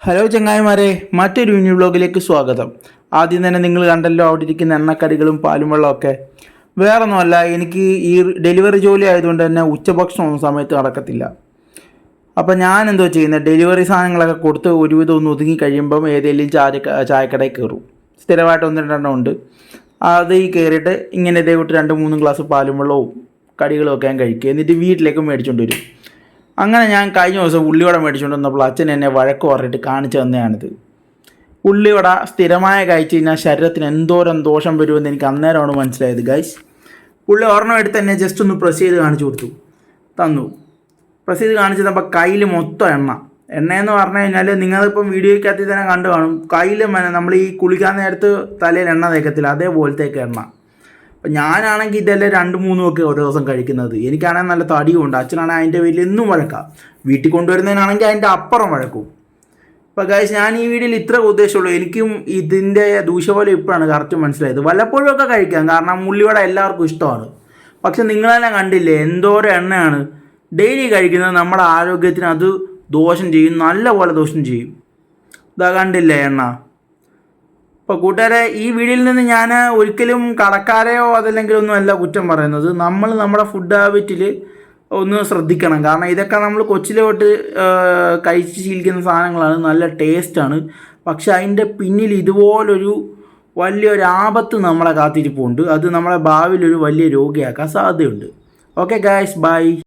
Hello ചങ്ങായിമാരെ, മറ്റൊരു mini വ്ളോഗിലേക്ക് സ്വാഗതം. ആദ്യം തന്നെ നിങ്ങൾ കണ്ടല്ലോ അവിടെ ഇരിക്കുന്ന എണ്ണക്കടികളും പാലും വെള്ളമൊക്കെ. വേറൊന്നുമല്ല, എനിക്ക് ഈ ഡെലിവറി ജോലി ആയതുകൊണ്ട് തന്നെ ഉച്ചഭക്ഷണമൊന്നും സമയത്ത് നടക്കത്തില്ല. അപ്പോൾ ഞാൻ എന്തോ ചെയ്യുന്നത്, ഡെലിവറി സാധനങ്ങളൊക്കെ കൊടുത്ത് ഒരുവിധം ഒന്ന് ഒതുങ്ങി കഴിയുമ്പം ഏതെങ്കിലും ചായക്കടയിൽ കയറും. സ്ഥിരമായിട്ട് ഒന്ന് രണ്ടെണ്ണം ഉണ്ട്. അത് ഈ കയറിയിട്ട് ഇങ്ങനെ ഇതേവിട്ട് 2-3 ഗ്ലാസ് പാലും വെള്ളവും കടികളും ഒക്കെ ഞാൻ കഴിക്കുക. എന്നിട്ട് വീട്ടിലേക്ക് മേടിച്ചുകൊണ്ട് വരും. അങ്ങനെ ഞാൻ കഴിഞ്ഞ ദിവസം ഉള്ളിവട മേടിച്ചുകൊണ്ട് വന്നപ്പോൾ അച്ഛൻ എന്നെ വഴക്ക് പറഞ്ഞിട്ട് കാണിച്ചു തന്നെയാണിത്. ഉള്ളിവട സ്ഥിരമായ കഴിച്ച് കഴിഞ്ഞാൽ ശരീരത്തിന് എന്തോരം ദോഷം വരുമെന്ന് എനിക്ക് അന്നേരമാണ് മനസ്സിലായത് ഗൈസ്. പുള്ളി ഒരെണ്ണം എടുത്ത് തന്നെ ജസ്റ്റ് ഒന്ന് പ്രസ് ചെയ്ത് കാണിച്ചു കൊടുത്തു, തന്നു. പ്രസ് ചെയ്ത് കാണിച്ചു തന്നപ്പോൾ കയ്യിൽ മൊത്തം എണ്ണയെന്ന് പറഞ്ഞു കഴിഞ്ഞാൽ നിങ്ങളിപ്പം വീഡിയോയ്ക്കകത്ത് തന്നെ കണ്ടു കാണും. കയ്യിൽ നമ്മൾ ഈ കുളിക്കാൻ നേരത്ത് തലയിൽ എണ്ണ തേക്കത്തില്ല, അതേപോലത്തേക്ക് എണ്ണ. അപ്പം ഞാനാണെങ്കിൽ ഇതെല്ലാം 2-3 ഒക്കെ ഓരോ ദിവസം കഴിക്കുന്നത്. എനിക്കാണെങ്കിൽ നല്ല തടിയുണ്ട്. അച്ഛനാണെങ്കിൽ അതിൻ്റെ പേരിൽ എന്നും വഴക്കാം. വീട്ടിൽ കൊണ്ടുവരുന്നതിനാണെങ്കിൽ അതിൻ്റെ അപ്പുറം വഴക്കും. അപ്പോൾ ഗൈസ്, ഞാൻ ഈ വീഡിയോയിൽ ഇത്ര ഉദ്ദേശമുള്ളൂ. എനിക്കും ഇതിൻ്റെ ദൂഷ്യഫലം ഇപ്പോഴാണ് കറക്റ്റ് മനസ്സിലായത്. വല്ലപ്പോഴും ഒക്കെ കഴിക്കാം, കാരണം ഉള്ളിവട എല്ലാവർക്കും ഇഷ്ടമാണ്. പക്ഷെ നിങ്ങളെല്ലാം കണ്ടില്ലേ എന്തോരം എണ്ണയാണ് ഡെയിലി കഴിക്കുന്നത്. നമ്മുടെ ആരോഗ്യത്തിന് അത് ദോഷം ചെയ്യും, നല്ല പോലെ ദോഷം ചെയ്യും. ഇതാ കണ്ടില്ലേ എണ്ണ. അപ്പോൾ കൂട്ടുകാരെ, ഈ വീഡിയോയിൽ നിന്ന് ഞാൻ ഒരിക്കലും കടക്കാരെയോ അതല്ലെങ്കിൽ ഒന്നും അല്ല കുറ്റം പറയുന്നത്. നമ്മൾ നമ്മുടെ ഫുഡ് ഹാബിറ്റിൽ ഒന്ന് ശ്രദ്ധിക്കണം. കാരണം ഇതൊക്കെ നമ്മൾ കൊച്ചിലോട്ട് കഴിച്ച് ശീലിക്കുന്ന സാധനങ്ങളാണ്, നല്ല ടേസ്റ്റാണ്. പക്ഷെ അതിൻ്റെ പിന്നിൽ ഇതുപോലൊരു വലിയൊരു ആപത്ത് നമ്മളെ കാത്തിരിപ്പുണ്ട്. അത് നമ്മളെ ഭാവിയിലൊരു വലിയ രോഗിയാക്കാൻ സാധ്യതയുണ്ട്. Okay guys, by.